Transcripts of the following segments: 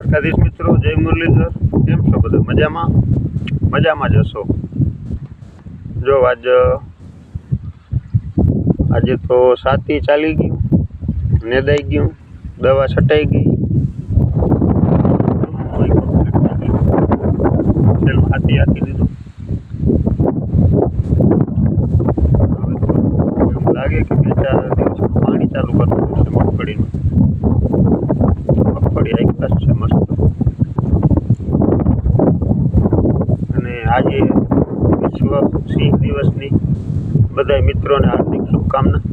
દ્વારકાધીશ મિત્રો, જય મુરલીધર. કેમ છો બધા? મજામાં? મજામાં જ હશો. જો આજે તો સાતી ચાલી ગયું, નેદાઈ ગયું, દવા છટાઈ ગઈ, છેલ્લું હાથી હાકી દીધું. એવું લાગે કે 2-4 દિવસ પાણી ચાલુ કરવું પડશે મગફળીનું. મગફળી આઈકસ છે મસ્ત. અને આજે વિશ્વ સિંહ દિવસની બધા મિત્રોને હાર્દિક શુભકામના.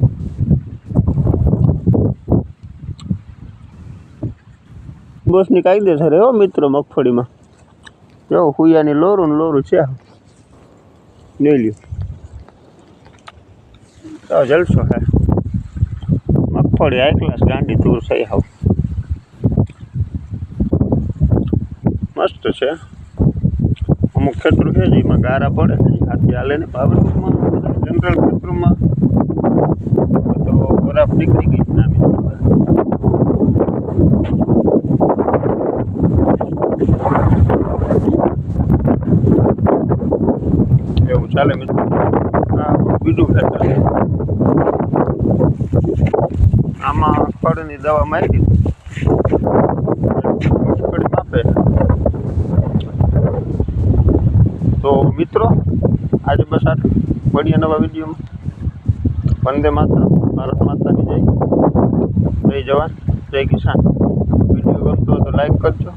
બોસની કાયદેસર હો મિત્રો મગફળીમાં. જો હુયાની લોરું ને લોરું છે. લઈ લ્યો તો જલસો હે. મગફળી હાઈ ક્લાસ ગાંડી દૂર થઈ હાવ મસ્ત છે. અમુક ખેતરો છે જેમાં ગારા પડે હાથી હાલે ને. પાવરમાં બધા જનરલ ખેતરોમાં તો બરાબર નીકળી ગઈ ના મિત્રો. એવું ચાલે મિત્રો. બીજું ખેતર છે, આમાં ફળની દવા મારી દીધી. મગફળી માપે. તો મિત્રો આજે બસ આટલું. મળીએ નવા વિડીયોમાં. વંદે માતરમ. ભારત માતાની જય. જય જવાન જય કિસાન. વિડીયો ગમતો હોય તો લાઈક કરજો.